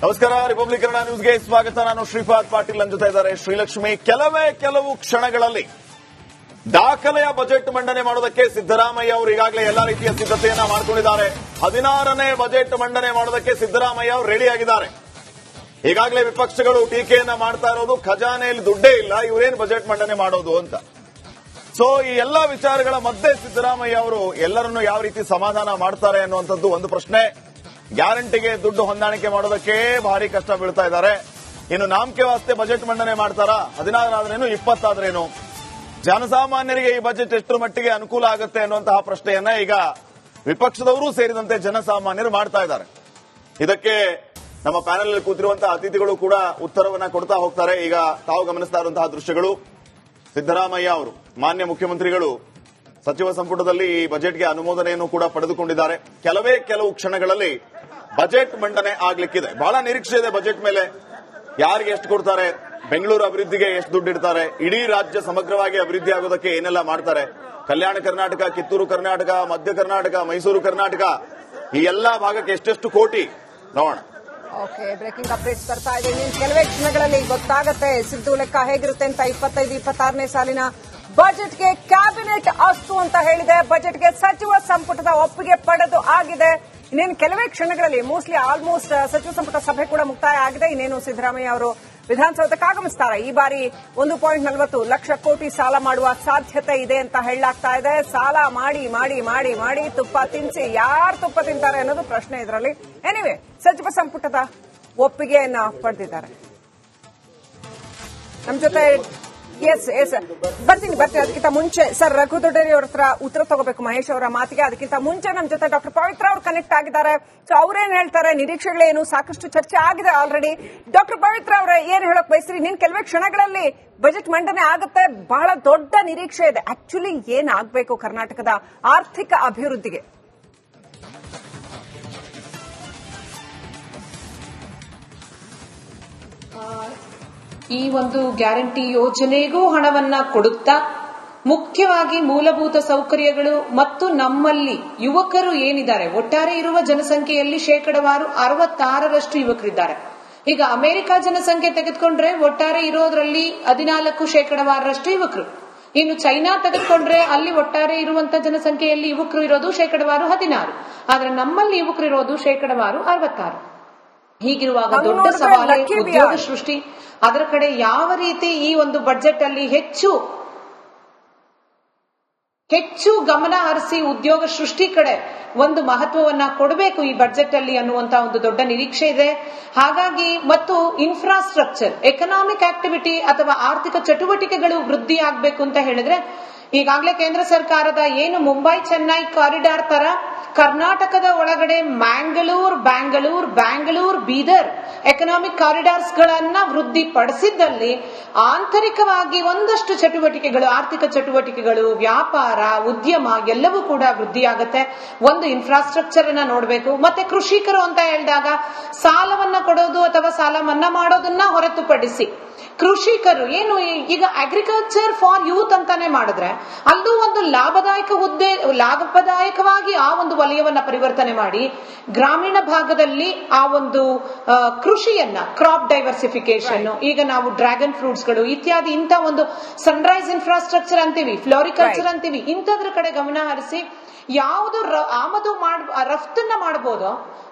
ನಮಸ್ಕಾರ, ರಿಪಬ್ಲಿಕ್ ಕನ್ನಡ ನ್ಯೂಸ್ಗೆ ಸ್ವಾಗತ. ನಾನು ಶ್ರೀಪಾದ್ ಪಾಟೀಲ್. ನನ್ನ ಜೊತೆ ಇದ್ದಾರೆ ಶ್ರೀಲಕ್ಷ್ಮಿ. ಕೆಲವು ಕ್ಷಣಗಳಲ್ಲಿ ದಾಖಲೆಯ ಬಜೆಟ್ ಮಂಡನೆ ಮಾಡೋದಕ್ಕೆ ಸಿದ್ದರಾಮಯ್ಯ ಅವರು ಈಗಾಗಲೇ ಎಲ್ಲಾ ರೀತಿಯ ಸಿದ್ಧತೆಯನ್ನ ಮಾಡಿಕೊಂಡಿದ್ದಾರೆ. 16ನೇ ಬಜೆಟ್ ಮಂಡನೆ ಮಾಡೋದಕ್ಕೆ ಸಿದ್ದರಾಮಯ್ಯ ಅವರು ರೆಡಿ ಆಗಿದ್ದಾರೆ. ಈಗಾಗಲೇ ವಿಪಕ್ಷಗಳು ಟೀಕೆಯನ್ನ ಮಾಡ್ತಾ ಇರೋದು, ಖಜಾನೆಯಲ್ಲಿ ದುಡ್ಡೇ ಇಲ್ಲ, ಇವರೇನು ಬಜೆಟ್ ಮಂಡನೆ ಮಾಡೋದು ಅಂತ. ಸೊ ಈ ಎಲ್ಲಾ ವಿಚಾರಗಳ ಮಧ್ಯೆ ಸಿದ್ದರಾಮಯ್ಯ ಅವರು ಎಲ್ಲರನ್ನೂ ಯಾವ ರೀತಿ ಸಮಾಧಾನ ಮಾಡ್ತಾರೆ ಅನ್ನುವಂಥದ್ದು ಒಂದು ಪ್ರಶ್ನೆ. ಗ್ಯಾರಂಟಿಗೆ ದುಡ್ಡು ಹೊಂದಾಣಿಕೆ ಮಾಡೋದಕ್ಕೆ ಭಾರಿ ಕಷ್ಟ ಬೀಳ್ತಾ ಇದ್ದಾರೆ. ಇನ್ನು ನಾಮಕೆ ವಾಸ್ತೆ ಬಜೆಟ್ ಮಂಡನೆ ಮಾಡ್ತಾರಾ? 16 ಆದ್ರೇನು 20 ಆದ್ರೇನು? ಜನಸಾಮಾನ್ಯರಿಗೆ ಈ ಬಜೆಟ್ ಎಷ್ಟು ಮಟ್ಟಿಗೆ ಅನುಕೂಲ ಆಗುತ್ತೆ ಅನ್ನುವಂತಹ ಪ್ರಶ್ನೆಯನ್ನ ಈಗ ವಿಪಕ್ಷದವರು ಸೇರಿದಂತೆ ಜನಸಾಮಾನ್ಯರು ಮಾಡ್ತಾ ಇದ್ದಾರೆ. ಇದಕ್ಕೆ ನಮ್ಮ ಪ್ಯಾನೆಲ್ ಅಲ್ಲಿ ಕೂತಿರುವಂತಹ ಅತಿಥಿಗಳು ಕೂಡ ಉತ್ತರವನ್ನ ಕೊಡ್ತಾ ಹೋಗ್ತಾರೆ. ಈಗ ತಾವು ಗಮನಿಸ್ತಾ ಇರುವಂತಹ ದೃಶ್ಯಗಳು, ಸಿದ್ದರಾಮಯ್ಯ ಅವರು ಮಾನ್ಯ ಮುಖ್ಯಮಂತ್ರಿಗಳು ಸಚಿವ ಸಂಪುಟದಲ್ಲಿ ಈ ಬಜೆಟ್ಗೆ ಅನುಮೋದನೆಯನ್ನು ಕೂಡ ಪಡೆದುಕೊಂಡಿದ್ದಾರೆ. ಕೆಲವು ಕ್ಷಣಗಳಲ್ಲಿ ಬಜೆಟ್ ಮಂಡನೆ ಆಗ್ಲಿಕ್ಕಿದೆ. ಬಹಳ ನಿರೀಕ್ಷೆ ಇದೆ ಬಜೆಟ್ ಮೇಲೆ. ಯಾರಿಗೆ ಎಷ್ಟು ಕೊಡ್ತಾರೆ, ಬೆಂಗಳೂರು ಅಭಿವೃದ್ಧಿಗೆ ಎಷ್ಟು ದುಡ್ಡು ಇಡ್ತಾರೆ, ಇಡೀ ರಾಜ್ಯ ಸಮಗ್ರವಾಗಿ ಅಭಿವೃದ್ಧಿ ಆಗೋದಕ್ಕೆ ಏನೆಲ್ಲ ಮಾಡ್ತಾರೆ, ಕಲ್ಯಾಣ ಕರ್ನಾಟಕ, ಕಿತ್ತೂರು ಕರ್ನಾಟಕ, ಮಧ್ಯ ಕರ್ನಾಟಕ, ಮೈಸೂರು ಕರ್ನಾಟಕ, ಈ ಎಲ್ಲಾ ಭಾಗಕ್ಕೆ ಎಷ್ಟೆಷ್ಟು ಕೋಟಿ ನೋಡೋಣ. ಓಕೆ, ಬ್ರೇಕಿಂಗ್ ಅಪ್ಡೇಟ್ಸ್ ಬರ್ತಾ ಇದೆ. ಕೆಲವೇ ಕ್ಷಣಗಳಲ್ಲಿ ಗೊತ್ತಾಗುತ್ತೆ ಸಿದ್ದು ಲೆಕ್ಕ ಹೇಗಿರುತ್ತೆ ಅಂತ. 25-26ನೇ ಸಾಲಿನ ಬಜೆಟ್ಗೆ ಕ್ಯಾಬಿನೆಟ್ ಅಸ್ತು ಅಂತ ಹೇಳಿದೆ. ಬಜೆಟ್ಗೆ ಸಚಿವ ಸಂಪುಟದ ಒಪ್ಪಿಗೆ ಪಡೆದು ಆಗಿದೆ. ಇನ್ನೇನು ಕೆಲವೇ ಕ್ಷಣಗಳಲ್ಲಿ ಆಲ್ಮೋಸ್ಟ್ ಸಚಿವ ಸಂಪುಟ ಸಭೆ ಕೂಡ ಮುಕ್ತಾಯ ಆಗಿದೆ. ಇನ್ನೇನು ಸಿದ್ದರಾಮಯ್ಯ ಅವರು ವಿಧಾನಸೌಧಕ್ಕೆ ಆಗಮಿಸ್ತಾರೆ. ಈ ಬಾರಿ 1.40 ಲಕ್ಷ ಕೋಟಿ ಸಾಲ ಮಾಡುವ ಸಾಧ್ಯತೆ ಇದೆ ಅಂತ ಹೇಳಲಾಗ್ತಾ ಇದೆ. ಸಾಲ ಮಾಡಿ ಮಾಡಿ ಮಾಡಿ ಮಾಡಿ ತುಪ್ಪ ತಿನ್ನಿಸಿ ಯಾರು ತುಪ್ಪ ತಿಂತಾರೆ ಅನ್ನೋದು ಪ್ರಶ್ನೆ ಇದರಲ್ಲಿ. ಎನಿವೆ, ಸಚಿವ ಸಂಪುಟದ ಒಪ್ಪಿಗೆಯನ್ನ ಪಡೆದಿದ್ದಾರೆ. ನಮ್ಮ ಜೊತೆ ಬರ್ತೀನಿ. ಅದಕ್ಕಿಂತ ಮುಂಚೆ ಸರ್ ರಘು ದೊಡ್ಡೇರಿ ಅವ್ರ ಹತ್ರ ಉತ್ತರ ತಗೋಬೇಕು ಮಹೇಶ್ ಅವರ ಮಾತಿಗೆ. ಅದಕ್ಕಿಂತ ಮುಂಚೆ ನಮ್ಮ ಜೊತೆ ಡಾಕ್ಟರ್ ಪವಿತ್ರ ಅವರು ಕನೆಕ್ಟ್ ಆಗಿದ್ದಾರೆ. ಸೊ ಅವ್ರೇನ್ ಹೇಳ್ತಾರೆ, ನಿರೀಕ್ಷೆಗಳೇನು? ಸಾಕಷ್ಟು ಚರ್ಚೆ ಆಗಿದೆ ಆಲ್ರೆಡಿ. ಡಾಕ್ಟರ್ ಪವಿತ್ರ ಅವರೇ, ಏನ್ ಹೇಳಕ್ ಬಯಸ್ತೀರಿ? ಕೆಲವೇ ಕ್ಷಣಗಳಲ್ಲಿ ಬಜೆಟ್ ಮಂಡನೆ ಆಗುತ್ತೆ, ಬಹಳ ದೊಡ್ಡ ನಿರೀಕ್ಷೆ ಇದೆ. ಆಕ್ಚುಲಿ ಏನ್ ಆಗ್ಬೇಕು ಕರ್ನಾಟಕದ ಆರ್ಥಿಕ ಅಭಿವೃದ್ಧಿಗೆ? ಈ ಒಂದು ಗ್ಯಾರಂಟಿ ಯೋಜನೆಗೂ ಹಣವನ್ನ ಕೊಡುತ್ತಾ, ಮುಖ್ಯವಾಗಿ ಮೂಲಭೂತ ಸೌಕರ್ಯಗಳು ಮತ್ತು ನಮ್ಮಲ್ಲಿ ಯುವಕರು ಏನಿದ್ದಾರೆ, ಒಟ್ಟಾರೆ ಇರುವ ಜನಸಂಖ್ಯೆಯಲ್ಲಿ ಶೇಕಡವಾರು 66ರಷ್ಟು ಯುವಕರಿದ್ದಾರೆ. ಈಗ ಅಮೆರಿಕ ಜನಸಂಖ್ಯೆ ತೆಗೆದುಕೊಂಡ್ರೆ ಒಟ್ಟಾರೆ ಇರೋದ್ರಲ್ಲಿ 14% ಯುವಕರು. ಇನ್ನು ಚೈನಾ ತೆಗೆದುಕೊಂಡ್ರೆ ಅಲ್ಲಿ ಒಟ್ಟಾರೆ ಇರುವಂತಹ ಜನಸಂಖ್ಯೆಯಲ್ಲಿ ಯುವಕರು ಇರೋದು ಶೇಕಡವಾರು 16. ಆದ್ರೆ ನಮ್ಮಲ್ಲಿ ಯುವಕರು ಇರೋದು ಶೇಕಡವಾರು 66. ಹೀಗಿರುವಾಗ ದೊಡ್ಡ ಸವಾಲು ಉದ್ಯೋಗ ಸೃಷ್ಟಿ. ಅದರ ಕಡೆ ಯಾವ ರೀತಿ ಈ ಒಂದು ಬಜೆಟ್ ಅಲ್ಲಿ ಹೆಚ್ಚು ಗಮನ ಹರಿಸಿ ಉದ್ಯೋಗ ಸೃಷ್ಟಿ ಕಡೆ ಒಂದು ಮಹತ್ವವನ್ನ ಕೊಡಬೇಕು ಈ ಬಜೆಟ್ ಅಲ್ಲಿ ಅನ್ನುವಂತ ಒಂದು ದೊಡ್ಡ ನಿರೀಕ್ಷೆ ಇದೆ. ಹಾಗಾಗಿ ಮತ್ತು ಇನ್ಫ್ರಾಸ್ಟ್ರಕ್ಚರ್, ಎಕನಾಮಿಕ್ ಆಕ್ಟಿವಿಟಿ ಅಥವಾ ಆರ್ಥಿಕ ಚಟುವಟಿಕೆಗಳು ವೃದ್ಧಿ ಆಗ್ಬೇಕು ಅಂತ ಹೇಳಿದ್ರೆ, ಈಗಾಗಲೇ ಕೇಂದ್ರ ಸರ್ಕಾರದ ಏನು ಮುಂಬೈ ಚೆನ್ನೈ ಕಾರಿಡಾರ್ ತರ ಕರ್ನಾಟಕದ ಒಳಗಡೆ ಬ್ಯಾಂಗಳೂರು ಬೀದರ್ ಎಕನಾಮಿಕ್ ಕಾರಿಡಾರ್ಸ್ ಗಳನ್ನ ವೃದ್ಧಿ ಪಡಿಸಿದ್ದಲ್ಲಿ ಆಂತರಿಕವಾಗಿ ಒಂದಷ್ಟು ಚಟುವಟಿಕೆಗಳು, ಆರ್ಥಿಕ ಚಟುವಟಿಕೆಗಳು, ವ್ಯಾಪಾರ, ಉದ್ಯಮ ಎಲ್ಲವೂ ಕೂಡ ವೃದ್ಧಿಯಾಗುತ್ತೆ. ಒಂದು ಇನ್ಫ್ರಾಸ್ಟ್ರಕ್ಚರ್ ಅನ್ನ ನೋಡಬೇಕು. ಮತ್ತೆ ಕೃಷಿಕರು ಅಂತ ಹೇಳಿದಾಗ ಸಾಲವನ್ನ ಕೊಡೋದು ಅಥವಾ ಸಾಲ ಮನ್ನಾ ಮಾಡೋದನ್ನ ಹೊರತುಪಡಿಸಿ ಕೃಷಿಕರು ಏನು ಈಗ ಅಗ್ರಿಕಲ್ಚರ್ ಫಾರ್ ಯೂತ್ ಅಂತಾನೆ ಮಾಡಿದ್ರೆ ಅಲ್ಲೂ ಒಂದು ಲಾಭದಾಯಕವಾಗಿ ಆ ಒಂದು ವಲಯವನ್ನ ಪರಿವರ್ತನೆ ಮಾಡಿ ಗ್ರಾಮೀಣ ಭಾಗದಲ್ಲಿ ಆ ಒಂದು ಕೃಷಿಯನ್ನ, ಕ್ರಾಪ್ ಡೈವರ್ಸಿಫಿಕೇಶನ್, ಈಗ ನಾವು ಡ್ರ್ಯಾಗನ್ ಫ್ರೂಟ್ಸ್ ಗಳು ಇತ್ಯಾದಿ ಇಂಥ ಒಂದು ಸನ್ರೈಸ್ ಇನ್ಫ್ರಾಸ್ಟ್ರಕ್ಚರ್ ಅಂತೀವಿ, ಫ್ಲೋರಿಕಲ್ಚರ್ ಅಂತೀವಿ, ಇಂಥದ್ರ ಕಡೆ ಗಮನ ಹರಿಸಿ ಯಾವುದು ರಫ್ತನ್ನ ಮಾಡಬಹುದು,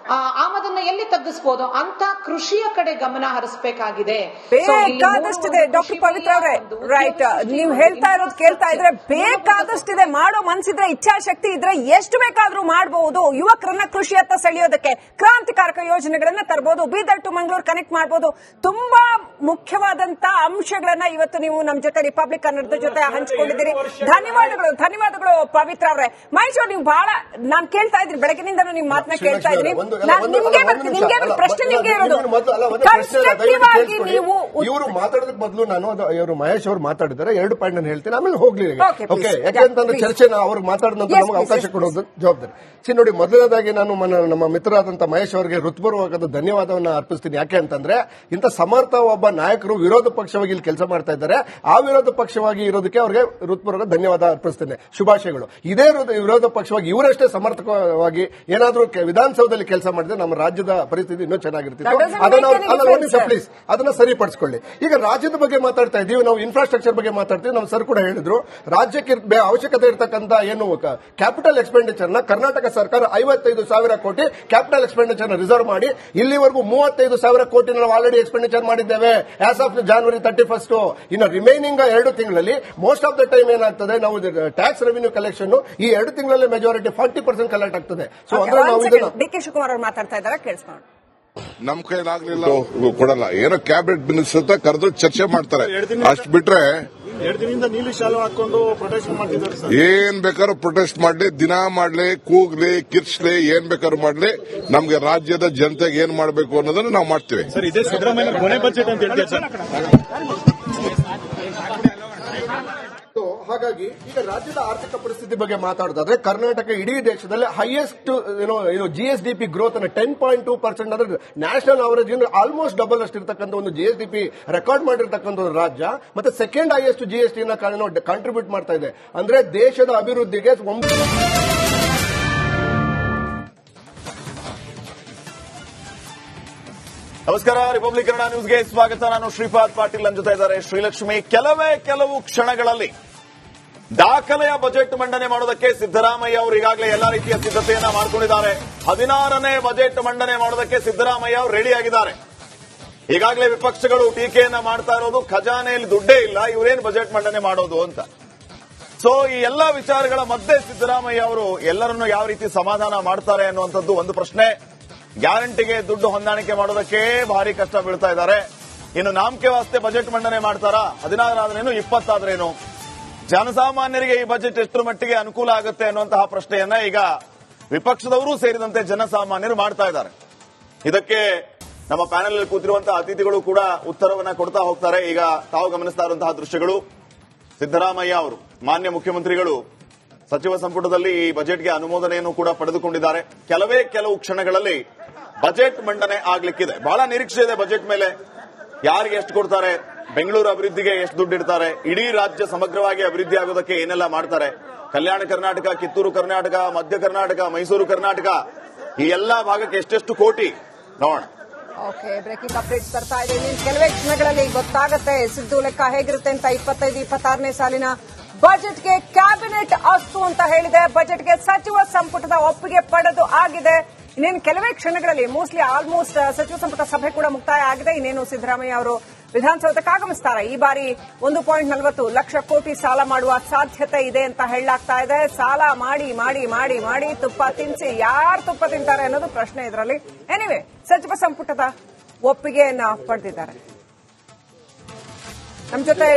ಆಮದನ್ನ ಎಲ್ಲಿ ತಗ್ಗಿಸಬಹುದು ಅಂತ ಕೃಷಿಯ ಕಡೆ ಗಮನ ಹರಿಸಬೇಕಾಗಿದೆ. ಬೇಕಾದಷ್ಟಿದೆ ಡಾಕ್ಟರ್ ಪವಿತ್ರ ಅವರೇ. ರೈಟ್, ನೀವು ಹೇಳ್ತಾ ಇರೋದು ಕೇಳ್ತಾ ಇದ್ರೆ ಬೇಕಾದಷ್ಟಿದೆ. ಮಾಡೋ ಮನ್ಸಿದ್ರೆ, ಇಚ್ಛಾಶಕ್ತಿ ಇದ್ರೆ ಎಷ್ಟು ಬೇಕಾದ್ರೂ ಮಾಡಬಹುದು. ಯುವಕರನ್ನ ಕೃಷಿಯತ್ತ ಸೆಳೆಯೋದಕ್ಕೆ ಕ್ರಾಂತಿಕಾರಕ ಯೋಜನೆಗಳನ್ನ ತರಬಹುದು. ಬೀದರ್ ಟು ಮಂಗಳೂರು ಕನೆಕ್ಟ್ ಮಾಡಬಹುದು. ತುಂಬಾ ಮುಖ್ಯವಾದಂತ ಅಂಶಗಳನ್ನ ಇವತ್ತು ನೀವು ನಮ್ಮ ಜೊತೆ ರಿಪಬ್ಲಿಕ್ ಕನ್ನಡದ ಜೊತೆ ಹಂಚಿಕೊಂಡಿದ್ದೀರಿ. ಧನ್ಯವಾದಗಳು ಪವಿತ್ರ ಅವರೇ. ಮಹೇಶ್, ನೀವು ಬಹಳ ನಾನು ಕೇಳ್ತಾ ಇದ್ದೀನಿ, ಬೆಳಗಿನಿಂದ ನಿಮ್ ಮಾತನ್ನ ಕೇಳ್ತಾ ಇದ್ದೀನಿ. ನಿಮ್ಗೆ ಪ್ರಶ್ನೆ ನಿಮ್ಗೆ ಇರೋದು, ಕನ್ಸ್ಟ್ರಕ್ಟಿವ್ ಆಗಿ ನೀವು ಇವರು ಮಾತಾಡೋದಕ್ಕೆ ಮೊದಲು ನಾನು ಇವರು ಮಹೇಶ್ ಅವರು ಮಾತಾಡಿದ್ದಾರೆ 2 ಪಾಯಿಂಟ್ ನಾನು ಹೇಳ್ತೀನಿ, ಆಮೇಲೆ ಹೋಗ್ಲಿ. ಓಕೆ, ಯಾಕೆಂತಂದ್ರೆ ಚರ್ಚೆನ ಅವ್ರಿಗೆ ಮಾತಾಡಿದಂತ ನಮಗೆ ಅವಕಾಶ ಕೊಡೋದು ಜವಾಬ್ದಾರಿ. ನೋಡಿ, ಮೊದಲನೇದಾಗಿ ನಾನು ನಮ್ಮ ಮಿತ್ರರಾದಂತಹ ಮಹೇಶ್ ಅವರಿಗೆ ಹೃತ್ಪೂರ್ವಕವಾದ ಧನ್ಯವಾದವನ್ನ ಅರ್ಪಿಸ್ತೀನಿ. ಯಾಕೆ ಅಂತಂದ್ರೆ ಇಂಥ ಸಮರ್ಥ ಒಬ್ಬ ನಾಯಕರು ವಿರೋಧ ಪಕ್ಷವಾಗಿ ಇಲ್ಲಿ ಕೆಲಸ ಮಾಡ್ತಾ ಇದ್ದಾರೆ. ಆ ವಿರೋಧ ಪಕ್ಷವಾಗಿ ಇರೋದಕ್ಕೆ ಅವರಿಗೆ ಹೃತ್ಪೂರ್ವಕ ಧನ್ಯವಾದ ಅರ್ಪಿಸ್ತೇನೆ, ಶುಭಾಶಯಗಳು. ಇದೇ ವಿರೋಧ ಪಕ್ಷವಾಗಿ ಇವರಷ್ಟೇ ಸಮರ್ಥಕವಾಗಿ ಏನಾದ್ರೂ ವಿಧಾನಸೌಧದಲ್ಲಿ ಕೆಲಸ ಮಾಡಿದ್ರೆ ನಮ್ಮ ರಾಜ್ಯದ ಪರಿಸ್ಥಿತಿ ಇನ್ನೂ ಚೆನ್ನಾಗಿರ್ತಿತ್ತು. ಪ್ಲೀಸ್ ಅದನ್ನ ಸರಿಪಡಿಸಿಕೊಳ್ಳಿ. ಈಗ ರಾಜ್ಯದ ಬಗ್ಗೆ ಮಾತಾಡ್ತಾ ಇದೀವಿ, ನಾವು ಇನ್ಫ್ರಾಸ್ಟ್ರಕ್ಚರ್ ಬಗ್ಗೆ ಮಾತಾಡ್ತೀವಿ. ನಮ್ಮ ಸರ್ ಕೂಡ ಹೇಳಿದ್ರು, ರಾಜ್ಯಕ್ಕೆ ಅವಶ್ಯಕತೆ ಇರತಕ್ಕಂತ ಏನು ಕ್ಯಾಪಿಟಲ್ ಎಕ್ಸ್ಪೆಂಡಿಚರ್ ನ ಕರ್ನಾಟಕ ಸರ್ಕಾರ 55,000 ಕೋಟಿ ಕ್ಯಾಪಿಟಲ್ ಎಕ್ಸ್ಪೆಂಡಿಚರ್ ರಿಸರ್ವ್ ಮಾಡಿ ಇಲ್ಲಿವರೆಗೂ 35,000 ಕೋಟಿ ನಾವು ಆಲ್ರೆಡಿ ಎಕ್ಸ್ಪೆಂಡಿಚರ್ ಮಾಡಿದ್ದೇವೆ ಆಸ್ ಆಫ್ January 31st. ಇನ್ನು ರಿಮೈನಿಂಗ್ 2 ತಿಂಗಳಲ್ಲಿ ಮೋಸ್ಟ್ ಆಫ್ ದ ಟೈಮ್ ಏನಾಗ್ತದೆ, ನಾವು ಟ್ಯಾಕ್ಸ್ ರೆವಿನ್ಯೂ ಕಲೆಕ್ಷನ್ ಈ 2 ತಿಂಗಳಲ್ಲಿ ಮೆಜಾರಿಟಿ 40% ಕಲೆಕ್ಟ್ ಆಗ್ತದೆ. ಸೊ ಅಂದ್ರೆ ನಾವು ಇದನ್ನ ಡಿ.ಕೆ. ಶಿವಕುಮಾರ್ ಅವರು ಮಾತಾಡ್ತಾ ಇದ್ದಾರೆ, ಕೇಳಿಸ್ಕೊಂಡು. ನಮ್ ಕೈಲಾಗ್ಲಿಲ್ಲ ಕೊಡಲ್ಲ, ಏನೋ ಕ್ಯಾಬಿನೆಟ್ ಮಿನಿಸ್ಟರ್ ಅಂತ ಕರೆದು ಚರ್ಚೆ ಮಾಡ್ತಾರೆ, ಅಷ್ಟು ಬಿಟ್ರೆ 2 ದಿನದಿಂದ ನೀಲಿ ಶಾಲು ಹಾಕೊಂಡು ಪ್ರೊಟೆಸ್ಟ್ ಮಾಡ್ತಿದ್ದಾರೆ ಸರ್. ಏನ್ ಬೇಕಾದ್ರೂ ಪ್ರೊಟೆಸ್ಟ್ ಮಾಡ್ಲಿ, ದಿನ ಮಾಡ್ಲಿ, ಕೂಗ್ಲಿ, ಕಿರ್ಚ್ಲಿ, ಏನ್ ಬೇಕಾದ್ರೂ ಮಾಡ್ಲಿ, ನಮ್ಗೆ ರಾಜ್ಯದ ಜನತೆಗೆ ಏನ್ ಮಾಡಬೇಕು ಅನ್ನೋದನ್ನ ನಾವು ಮಾಡ್ತೀವಿ. ಸರ್, ಇದೇ ಸಿದ್ದರಾಮಯ್ಯ ಕೊನೆ ಬಜೆಟ್ ಅಂತ ಹೇಳ್ತಾರೆ ಸರ್. ಹಾಗಾಗಿ ಈಗ ರಾಜ್ಯದ ಆರ್ಥಿಕ ಪರಿಸ್ಥಿತಿ ಬಗ್ಗೆ ಮಾತಾಡೋದಾದ್ರೆ ಕರ್ನಾಟಕ ಇಡೀ ದೇಶದಲ್ಲಿ ಹೈಯೆಸ್ಟ್ ಜಿಎಸ್ಡಿಪಿ ಗ್ರೋತ್ ಅನ್ನು 10.2% ಅಂದ್ರೆ ನ್ಯಾಷನಲ್ ಅವರೇಜ್ ಆಲ್ಮೋಸ್ಟ್ ಡಬಲ್ ಅಷ್ಟು ಇರತಕ್ಕಂಥ ಒಂದು ಜಿಎಸ್ಡಿಪಿ ರೆಕಾರ್ಡ್ ಮಾಡಿರ್ತಕ್ಕಂಥ ಒಂದು ರಾಜ್ಯ. ಮತ್ತೆ ಸೆಕೆಂಡ್ ಹೈಯೆಸ್ಟ್ ಜಿಎಸ್ಟಿ ಕಾಂಟ್ರಿಬ್ಯೂಟ್ ಮಾಡ್ತಾ ಇದೆ. ಅಂದ್ರೆ ದೇಶದ ಅಭಿವೃದ್ಧಿಗೆ ನಮಸ್ಕಾರ, ರಿಪಬ್ಲಿಕ್ ಕನ್ನಡ ನ್ಯೂಸ್ಗೆ ಸ್ವಾಗತ. ನಾನು ಶ್ರೀಪಾದ್ ಪಾಟೀಲ್, ನನ್ನ ಜೊತೆ ಇದ್ದಾರೆ ಶ್ರೀಲಕ್ಷ್ಮಿ. ಕೆಲವು ಕ್ಷಣಗಳಲ್ಲಿ ದಾಖಲೆಯ ಬಜೆಟ್ ಮಂಡನೆ ಮಾಡೋದಕ್ಕೆ ಸಿದ್ದರಾಮಯ್ಯ ಅವರು ಈಗಾಗಲೇ ಎಲ್ಲಾ ರೀತಿಯ ಸಿದ್ಧತೆಯನ್ನ ಮಾಡಿಕೊಂಡಿದ್ದಾರೆ. 16ನೇ ಬಜೆಟ್ ಮಂಡನೆ ಮಾಡೋದಕ್ಕೆ ಸಿದ್ದರಾಮಯ್ಯ ಅವರು ರೆಡಿ ಆಗಿದ್ದಾರೆ. ಈಗಾಗಲೇ ವಿಪಕ್ಷಗಳು ಟೀಕೆಯನ್ನ ಮಾಡ್ತಾ ಇರೋದು, ಖಜಾನೆಯಲ್ಲಿ ದುಡ್ಡೇ ಇಲ್ಲ, ಇವರೇನು ಬಜೆಟ್ ಮಂಡನೆ ಮಾಡೋದು ಅಂತ. ಸೊ ಈ ಎಲ್ಲಾ ವಿಚಾರಗಳ ಮಧ್ಯೆ ಸಿದ್ದರಾಮಯ್ಯ ಅವರು ಎಲ್ಲರನ್ನೂ ಯಾವ ರೀತಿ ಸಮಾಧಾನ ಮಾಡ್ತಾರೆ ಅನ್ನುವಂಥದ್ದು ಒಂದು ಪ್ರಶ್ನೆ. ಗ್ಯಾರಂಟಿಗೆ ದುಡ್ಡು ಹೊಂದಾಣಿಕೆ ಮಾಡೋದಕ್ಕೆ ಭಾರಿ ಕಷ್ಟ ಬೀಳ್ತಾ ಇದ್ದಾರೆ. ಇನ್ನು ನಾಮಕೆ ವಾಸ್ತೆ ಬಜೆಟ್ ಮಂಡನೆ ಮಾಡ್ತಾರಾ? 16 ಆದ್ರೇನು, 20 ಆದ್ರೇನು? ಜನಸಾಮಾನ್ಯರಿಗೆ ಈ ಬಜೆಟ್ ಎಷ್ಟರ ಮಟ್ಟಿಗೆ ಅನುಕೂಲ ಆಗುತ್ತೆ ಅನ್ನುವಂತಹ ಪ್ರಶ್ನೆಯನ್ನ ಈಗ ವಿಪಕ್ಷದವರು ಸೇರಿದಂತೆ ಜನಸಾಮಾನ್ಯರು ಮಾಡ್ತಾ ಇದ್ದಾರೆ. ಇದಕ್ಕೆ ನಮ್ಮ ಪ್ಯಾನೆಲ್ ಅಲ್ಲಿ ಕೂತಿರುವಂತಹ ಅತಿಥಿಗಳು ಕೂಡ ಉತ್ತರವನ್ನ ಕೊಡ್ತಾ ಹೋಗ್ತಾರೆ. ಈಗ ತಾವು ಗಮನಿಸ್ತಾ ಇರುವಂತಹ ದೃಶ್ಯಗಳು, ಸಿದ್ದರಾಮಯ್ಯ ಅವರು ಮಾನ್ಯ ಮುಖ್ಯಮಂತ್ರಿಗಳು ಸಚಿವ ಸಂಪುಟದಲ್ಲಿ ಈ ಬಜೆಟ್ಗೆ ಅನುಮೋದನೆಯನ್ನು ಕೂಡ ಪಡೆದುಕೊಂಡಿದ್ದಾರೆ. ಕೆಲವು ಕ್ಷಣಗಳಲ್ಲಿ ಬಜೆಟ್ ಮಂಡನೆ ಆಗ್ಲಿಕ್ಕಿದೆ. ಬಹಳ ನಿರೀಕ್ಷೆ ಇದೆ ಬಜೆಟ್ ಮೇಲೆ. ಯಾರಿಗೆ ಎಷ್ಟು ಕೊಡ್ತಾರೆ, ಬೆಂಗಳೂರು ಅಭಿವೃದ್ಧಿಗೆ ಎಷ್ಟು ದುಡ್ಡು ಇಡ್ತಾರೆ, ಇಡೀ ರಾಜ್ಯ ಸಮಗ್ರವಾಗಿ ಅಭಿವೃದ್ಧಿ ಆಗೋದಕ್ಕೆ ಏನೆಲ್ಲ ಮಾಡ್ತಾರೆ, ಕಲ್ಯಾಣ ಕರ್ನಾಟಕ, ಕಿತ್ತೂರು ಕರ್ನಾಟಕ, ಮಧ್ಯ ಕರ್ನಾಟಕ, ಮೈಸೂರು ಕರ್ನಾಟಕ, ಈ ಎಲ್ಲಾ ಭಾಗಕ್ಕೆ ಎಷ್ಟೆಷ್ಟು ಕೋಟಿ ನೋಡೋಣ. ಓಕೆ, ಬ್ರೇಕಿಂಗ್ ಅಪ್ಡೇಟ್ಸ್ ಬರ್ತಾ ಇದೆ. ಕೆಲವೇ ಕ್ಷಣಗಳಲ್ಲಿ ಗೊತ್ತಾಗುತ್ತೆ ಸಿದ್ದು ಲೆಕ್ಕ ಹೇಗಿರುತ್ತೆ ಅಂತ. 25-26ನೇ ಸಾಲಿನ ಬಜೆಟ್ಗೆ ಕ್ಯಾಬಿನೆಟ್ ಅಸ್ತು ಅಂತ ಹೇಳಿದೆ. ಬಜೆಟ್ಗೆ ಸಚಿವ ಸಂಪುಟದ ಒಪ್ಪಿಗೆ ಪಡೆದು ಆಗಿದೆ. ಇನ್ನೇನು ಕೆಲವೇ ಕ್ಷಣಗಳಲ್ಲಿ ಆಲ್ಮೋಸ್ಟ್ ಸಚಿವ ಸಂಪುಟ ಸಭೆ ಕೂಡ ಮುಕ್ತಾಯ ಆಗಿದೆ. ಇನ್ನೇನು ಸಿದ್ದರಾಮಯ್ಯ ಅವರು ವಿಧಾನಸೌಧಕ್ಕೆ ಆಗಮಿಸ್ತಾರೆ. ಈ ಬಾರಿ 1.40 ಲಕ್ಷ ಕೋಟಿ ಸಾಲ ಮಾಡುವ ಸಾಧ್ಯತೆ ಇದೆ ಅಂತ ಹೇಳಲಾಗ್ತಾ ಇದೆ. ಸಾಲ ಮಾಡಿ ಮಾಡಿ ಮಾಡಿ ಮಾಡಿ ತುಪ್ಪ ತಿನ್ನಿಸಿ ಯಾರು ತುಪ್ಪ ತಿಂತಾರೆ ಅನ್ನೋದು ಪ್ರಶ್ನೆ ಇದರಲ್ಲಿ. ಎನಿವೆ, ಸಚಿವ ಸಂಪುಟದ ಒಪ್ಪಿಗೆಯನ್ನ ಪಡೆದಿದ್ದಾರೆ. ನಮ್ಮ ಜೊತೆ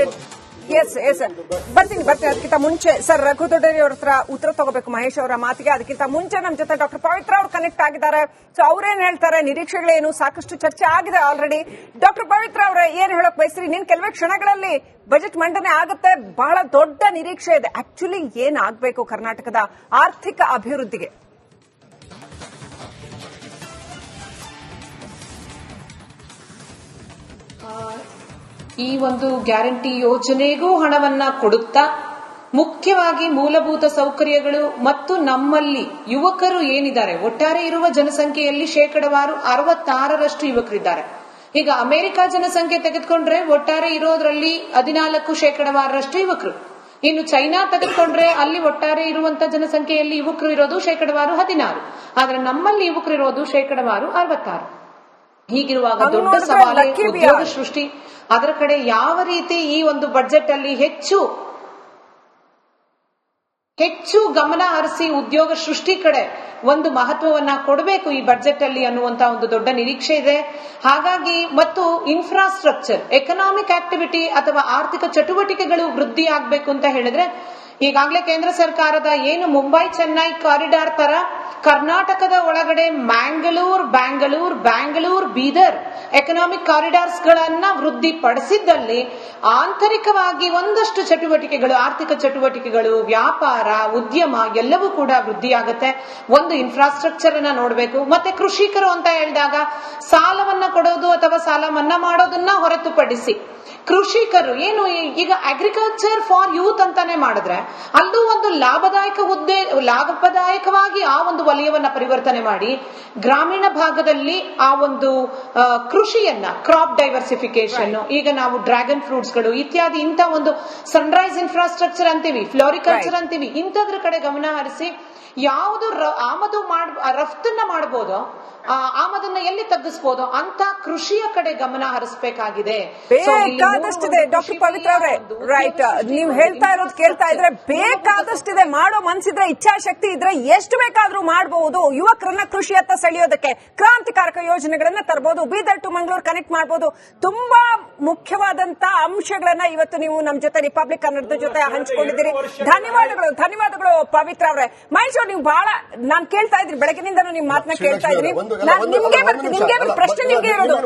ಬರ್ತೀನಿ. ಅದಕ್ಕಿಂತ ಮುಂಚೆ ಸರ್ ರಘು ದೊಡ್ಡೇರಿ ಅವ್ರ ಹತ್ರ ಉತ್ತರ ತಗೋಬೇಕು ಮಹೇಶ್ ಅವರ ಮಾತಿಗೆ. ಅದಕ್ಕಿಂತ ಮುಂಚೆ ನಮ್ಮ ಜೊತೆ ಡಾಕ್ಟರ್ ಪವಿತ್ರ ಅವರು ಕನೆಕ್ಟ್ ಆಗಿದ್ದಾರೆ. ಸೊ ಅವ್ರೇನ್ ಹೇಳ್ತಾರೆ, ನಿರೀಕ್ಷೆಗಳೇನು? ಸಾಕಷ್ಟು ಚರ್ಚೆ ಆಗಿದೆ ಆಲ್ರೆಡಿ. ಡಾಕ್ಟರ್ ಪವಿತ್ರ ಅವರ ಏನ್ ಹೇಳಕ್ ಬಯಸ್ರಿ? ನೀನ್ ಕೆಲವೇ ಕ್ಷಣಗಳಲ್ಲಿ ಬಜೆಟ್ ಮಂಡನೆ ಆಗುತ್ತೆ, ಬಹಳ ದೊಡ್ಡ ನಿರೀಕ್ಷೆ ಇದೆ. ಆಕ್ಚುಲಿ ಏನ್ ಆಗ್ಬೇಕು ಕರ್ನಾಟಕದ ಆರ್ಥಿಕ ಅಭಿವೃದ್ಧಿಗೆ? ಈ ಒಂದು ಗ್ಯಾರಂಟಿ ಯೋಜನೆಗೂ ಹಣವನ್ನ ಕೊಡುತ್ತಾ ಮುಖ್ಯವಾಗಿ ಮೂಲಭೂತ ಸೌಕರ್ಯಗಳು ಮತ್ತು ನಮ್ಮಲ್ಲಿ ಯುವಕರು ಏನಿದ್ದಾರೆ, ಒಟ್ಟಾರೆ ಇರುವ ಜನಸಂಖ್ಯೆಯಲ್ಲಿ ಶೇಕಡವಾರು 66ರಷ್ಟು ಯುವಕರಿದ್ದಾರೆ. ಈಗ ಅಮೆರಿಕ ಜನಸಂಖ್ಯೆ ತೆಗೆದುಕೊಂಡ್ರೆ ಒಟ್ಟಾರೆ ಇರೋದ್ರಲ್ಲಿ 14% ಯುವಕರು. ಇನ್ನು ಚೈನಾ ತೆಗೆದುಕೊಂಡ್ರೆ ಅಲ್ಲಿ ಒಟ್ಟಾರೆ ಇರುವಂತಹ ಜನಸಂಖ್ಯೆಯಲ್ಲಿ ಯುವಕರು ಇರೋದು ಶೇಕಡವಾರು 16, ಆದ್ರೆ ನಮ್ಮಲ್ಲಿ ಯುವಕರು ಇರೋದು ಶೇಕಡವಾರು 66. ಹೀಗಿರುವಾಗ ದೊಡ್ಡ ಸವಾಲು ಉದ್ಯೋಗ ಸೃಷ್ಟಿ. ಅದರ ಕಡೆ ಯಾವ ರೀತಿ ಈ ಒಂದು ಬಜೆಟ್ ಅಲ್ಲಿ ಹೆಚ್ಚು ಗಮನ ಹರಿಸಿ ಉದ್ಯೋಗ ಸೃಷ್ಟಿ ಕಡೆ ಒಂದು ಮಹತ್ವವನ್ನ ಕೊಡಬೇಕು ಈ ಬಜೆಟ್ ಅಲ್ಲಿ ಅನ್ನುವಂತಹ ಒಂದು ದೊಡ್ಡ ನಿರೀಕ್ಷೆ ಇದೆ. ಹಾಗಾಗಿ ಮತ್ತು ಇನ್ಫ್ರಾಸ್ಟ್ರಕ್ಚರ್, ಎಕನಾಮಿಕ್ ಆಕ್ಟಿವಿಟಿ ಅಥವಾ ಆರ್ಥಿಕ ಚಟುವಟಿಕೆಗಳು ವೃದ್ಧಿ ಆಗಬೇಕು ಅಂತ ಹೇಳಿದ್ರೆ ಈಗಾಗಲೇ ಕೇಂದ್ರ ಸರ್ಕಾರದ ಏನು ಮುಂಬೈ ಚೆನ್ನೈ ಕಾರಿಡಾರ್ ತರ ಕರ್ನಾಟಕದ ಒಳಗಡೆ ಬ್ಯಾಂಗಳೂರು ಬೀದರ್ ಎಕನಾಮಿಕ್ ಕಾರಿಡಾರ್ಸ್ ಗಳನ್ನ ವೃದ್ಧಿಪಡಿಸಿದ್ದಲ್ಲಿ ಆಂತರಿಕವಾಗಿ ಒಂದಷ್ಟು ಚಟುವಟಿಕೆಗಳು, ಆರ್ಥಿಕ ಚಟುವಟಿಕೆಗಳು, ವ್ಯಾಪಾರ, ಉದ್ಯಮ ಎಲ್ಲವೂ ಕೂಡ ವೃದ್ಧಿಯಾಗುತ್ತೆ. ಒಂದು ಇನ್ಫ್ರಾಸ್ಟ್ರಕ್ಚರ್ ಅನ್ನ ನೋಡಬೇಕು. ಮತ್ತೆ ಕೃಷಿಕರು ಅಂತ ಹೇಳಿದಾಗ ಸಾಲವನ್ನ ಕೊಡೋದು ಅಥವಾ ಸಾಲ ಮನ್ನಾ ಮಾಡೋದನ್ನ ಹೊರತುಪಡಿಸಿ ಕೃಷಿಕರು ಏನು ಈಗ ಅಗ್ರಿಕಲ್ಚರ್ ಫಾರ್ ಯೂತ್ ಅಂತಾನೆ ಮಾಡಿದ್ರೆ ಅಲ್ಲೂ ಒಂದು ಲಾಭದಾಯಕವಾಗಿ ಆ ಒಂದು ವಲಯವನ್ನ ಪರಿವರ್ತನೆ ಮಾಡಿ ಗ್ರಾಮೀಣ ಭಾಗದಲ್ಲಿ ಆ ಒಂದು ಕೃಷಿಯನ್ನ, ಕ್ರಾಪ್ ಡೈವರ್ಸಿಫಿಕೇಶನ್, ಈಗ ನಾವು ಡ್ರ್ಯಾಗನ್ ಫ್ರೂಟ್ಸ್ ಗಳು ಇತ್ಯಾದಿ ಇಂಥ ಒಂದು ಸನ್ರೈಸ್ ಇನ್ಫ್ರಾಸ್ಟ್ರಕ್ಚರ್ ಅಂತೀವಿ, ಫ್ಲೋರಿಕಲ್ಚರ್ ಅಂತೀವಿ, ಇಂಥದ್ರ ಕಡೆ ಗಮನ ಹರಿಸಿ ಯಾವುದು ರಫ್ತನ್ನ ಮಾಡಬಹುದು, ಆಮದನ್ನ ಎಲ್ಲಿ ತಗ್ಗಿಸಬಹುದು ಅಂತ ಕೃಷಿಯ ಕಡೆ ಗಮನ ಹರಿಸಬೇಕಾಗಿದೆ. ಬೇಕಾದಷ್ಟಿದೆ ಡಾಕ್ಟರ್ ಪವಿತ್ರ ಅವರೇ, ರೈಟ್. ನೀವು ಹೇಳ್ತಾ ಇರೋದು ಕೇಳ್ತಾ ಇದ್ರೆ ಬೇಕಾದಷ್ಟಿದೆ. ಮಾಡೋ ಮನ್ಸಿದ್ರೆ, ಇಚ್ಛಾಶಕ್ತಿ ಇದ್ರೆ ಎಷ್ಟು ಬೇಕಾದ್ರೂ ಮಾಡಬಹುದು. ಯುವಕರನ್ನ ಕೃಷಿಯತ್ತ ಸೆಳೆಯೋದಕ್ಕೆ ಕ್ರಾಂತಿಕಾರಕ ಯೋಜನೆಗಳನ್ನ ತರಬಹುದು. ಬೀದರ್ ಟು ಮಂಗಳೂರು ಕನೆಕ್ಟ್ ಮಾಡಬಹುದು. ತುಂಬಾ ಮುಖ್ಯವಾದಂತ ಅಂಶಗಳನ್ನ ಇವತ್ತು ನೀವು ನಮ್ಮ ಜೊತೆ ರಿಪಬ್ಲಿಕ್ ಕನ್ನಡದ ಜೊತೆ ಹಂಚಿಕೊಂಡಿದ್ದೀರಿ. ಧನ್ಯವಾದಗಳು ಪವಿತ್ರ ಅವರೇ. ಮಹೇಶ್ ಅವರು, ನೀವು ಬಹಳ ನಾನು ಕೇಳ್ತಾ ಇದ್ರಿ ಬೆಳಗಿನಿಂದ ನಿಮ್ ಮಾತನ್ನ ಕೇಳ್ತಾ ಇದ್ರಿ. ಪ್ರಶ್ನೆ ನಿಮ್ಗೆ ಇರೋದು,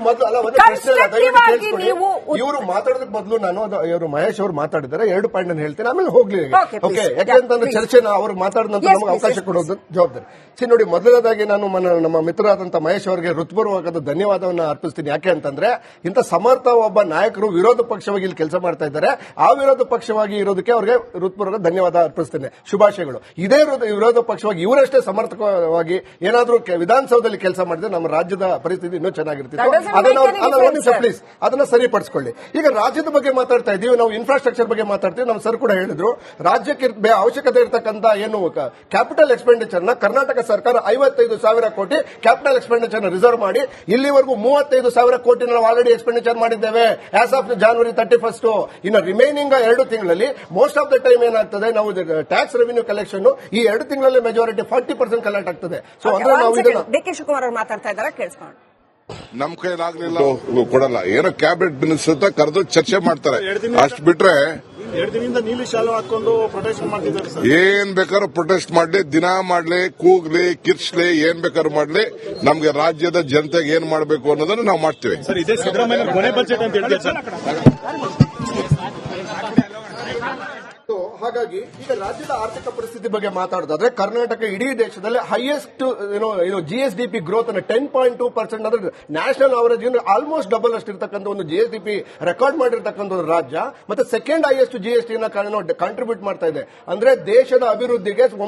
ಇವರು ಮಾತಾಡೋದಕ್ಕೆ ಮೊದಲು ನಾನು ಇವರು ಮಹೇಶ್ ಅವರು ಮಾತಾಡಿದ್ದಾರೆ. 2 ಪಾಯಿಂಟ್ ನಾನು ಹೇಳ್ತೇನೆ, ಆಮೇಲೆ ಹೋಗ್ಲಿ. ಓಕೆ, ಯಾಕೆಂತಂದ್ರೆ ಚರ್ಚೆನ ಅವರು ಮಾತಾಡಿದ ನಂತರ ನಮಗೆ ಅವಕಾಶ ಕೊಡೋದು ಜವಾಬ್ದಾರಿ. ನೋಡಿ, ಮೊದಲನೇದಾಗಿ ನಾನು ನಮ್ಮ ಮಿತ್ರರಾದಂತ ಮಹೇಶ್ ಅವರಿಗೆ ಹೃತ್ಪೂರ್ವಕವಾದ ಧನ್ಯವಾದವನ್ನು ಅರ್ಪಿಸ್ತೀನಿ. ಯಾಕೆ ಅಂತಂದ್ರೆ ಇಂಥ ಸಮರ್ಥ ಒಬ್ಬ ನಾಯಕರು ವಿರೋಧ ಪಕ್ಷವಾಗಿ ಇಲ್ಲಿ ಕೆಲಸ ಮಾಡ್ತಾ ಇದ್ದಾರೆ. ಆ ವಿರೋಧ ಪಕ್ಷವಾಗಿ ಇರೋದಕ್ಕೆ ಅವರಿಗೆ ಹೃತ್ಪೂರ್ವಕ ಧನ್ಯವಾದ ಅರ್ಪಿಸ್ತೇನೆ. ಶುಭಾಶಯಗಳು. ಇದೇ ವಿರೋಧ ಪಕ್ಷವಾಗಿ ಇವರಷ್ಟೇ ಸಮರ್ಥಕವಾಗಿ ಏನಾದ್ರೂ ವಿಧಾನಸೌಧದಲ್ಲಿ ಕೆಲಸ ಮಾಡಿದ್ರೆ ನಮ್ಮ ರಾಜ್ಯದ ಪರಿಸ್ಥಿತಿ ಇನ್ನೂ ಚೆನ್ನಾಗಿರ್ತಿತ್ತು. ಪ್ಲೀಸ್ ಅದನ್ನ ಸರಿಪಡಿಸಿಕೊಳ್ಳಿ. ಈಗ ರಾಜ್ಯದ ಬಗ್ಗೆ ಮಾತಾಡ್ತಾ ಇದೀವಿ, ನಾವು ಇನ್ಫ್ರಾಸ್ಟ್ರಕ್ಚರ್ ಬಗ್ಗೆ ಮಾತಾಡ್ತೀವಿ. ನಮ್ಮ ಸರ್ ಕೂಡ ಹೇಳಿದ್ರು, ರಾಜ್ಯಕ್ಕೆ ಅವಶ್ಯಕತೆ ಇರತಕ್ಕಂತ ಏನು ಕ್ಯಾಪಿಟಲ್ ಎಕ್ಸ್ಪೆಂಡಿಚರ್ ನ ಕರ್ನಾಟಕ ಸರ್ಕಾರ 55,000 ಕೋಟಿ ಕ್ಯಾಪಿಟಲ್ ಎಕ್ಸ್ಪೆಂಡಿಚರ್ ರಿಸರ್ವ್ ಮಾಡಿ ಇಲ್ಲಿವರೆಗೂ 35,000 ಕೋಟಿ ನಾವು ಆಲ್ರೆಡಿ ಎಕ್ಸ್ಪೆಂಡಿಚರ್ ಮಾಡಿದ್ದೇವೆ ಆಸ್ ಆಫ್ January 31. ಇನ್ನು ರಿಮೈನಿಂಗ್ 2 ತಿಂಗಳಲ್ಲಿ ಮೋಸ್ಟ್ ಆಫ್ ದ ಟೈಮ್ ಏನಾಗ್ತದೆ, ನಾವು ಟ್ಯಾಕ್ಸ್ ರೆವಿನ್ಯೂ ಕಲೆಕ್ಷನ್ ಈ 2 ತಿಂಗಳಲ್ಲಿ ಮೆಜಾರಿಟಿ 40% ಕಲೆಕ್ಟ್ ಆಗ್ತದೆ. ಸೊ ಅಂದ್ರೆ ನಾವು ಇದನ್ನ ಡಿ ಕೆ ಶಿವಕುಮಾರ್ ಅವರು ಮಾತಾಡ್ತಾ ಇದ್ದಾರೆ, ಕೇಳಿಸ್ಕೊಂಡು. ನಮ್ ಕೈಲಾಗ್ಲಿಲ್ಲ ಕೊಡಲ್ಲ, ಏನೋ ಕ್ಯಾಬಿನೆಟ್ ಮಿನಿಸ್ಟರ್ ಅಂತ ಕರೆದು ಚರ್ಚೆ ಮಾಡ್ತಾರೆ, ಅಷ್ಟು ಬಿಟ್ರೆ 2 ದಿನದಿಂದ ನೀಲಿ ಶಾಲು ಹಾಕೊಂಡು ಪ್ರೊಟೆಸ್ಟ್ ಮಾಡ್ತಿದ್ದಾರೆ. ಏನ್ ಬೇಕಾದ್ರೂ ಪ್ರೊಟೆಸ್ಟ್ ಮಾಡ್ಲಿ, ದಿನ ಮಾಡ್ಲಿ, ಕೂಗ್ಲಿ, ಕಿರ್ಚ್ಲಿ, ಏನ್ ಬೇಕಾದ್ರೂ ಮಾಡ್ಲಿ, ನಮ್ಗೆ ರಾಜ್ಯದ ಜನತೆಗೆ ಏನ್ ಮಾಡಬೇಕು ಅನ್ನೋದನ್ನ ನಾವು ಮಾಡ್ತೀವಿ. ಸರ್, ಇದೇ ಸಿದ್ದರಾಮಯ್ಯ ಕೊನೆ ಬಜೆಟ್ ಅಂತ ಹೇಳ್ತೀವಿ ಸರ್. ಹಾಗಾಗಿ ಈಗ ರಾಜ್ಯದ ಆರ್ಥಿಕ ಪರಿಸ್ಥಿತಿ ಬಗ್ಗೆ ಮಾತಾಡೋದಾದ್ರೆ ಕರ್ನಾಟಕ ಇಡೀ ದೇಶದಲ್ಲಿ ಹೈಯೆಸ್ಟ್ GSDP ಗ್ರೋತ್ ಅನ್ನು 10.2% ಅಂದ್ರೆ ನ್ಯಾಷನಲ್ ಅವರೇಜ್ ಆಲ್ಮೋಸ್ಟ್ ಡಬಲ್ ಅಷ್ಟು ಇರತಕ್ಕಂಥ ಒಂದು GSDP ರೆಕಾರ್ಡ್ ಮಾಡಿರ್ತಕ್ಕಂಥ ಒಂದು ರಾಜ್ಯ. ಮತ್ತೆ ಸೆಕೆಂಡ್ ಹೈಯೆಸ್ಟ್ GST ಕಾಂಟ್ರಿಬ್ಯೂಟ್ ಮಾಡ್ತಾ ಇದೆ. ಅಂದ್ರೆ ದೇಶದ ಅಭಿವೃದ್ಧಿಗೆ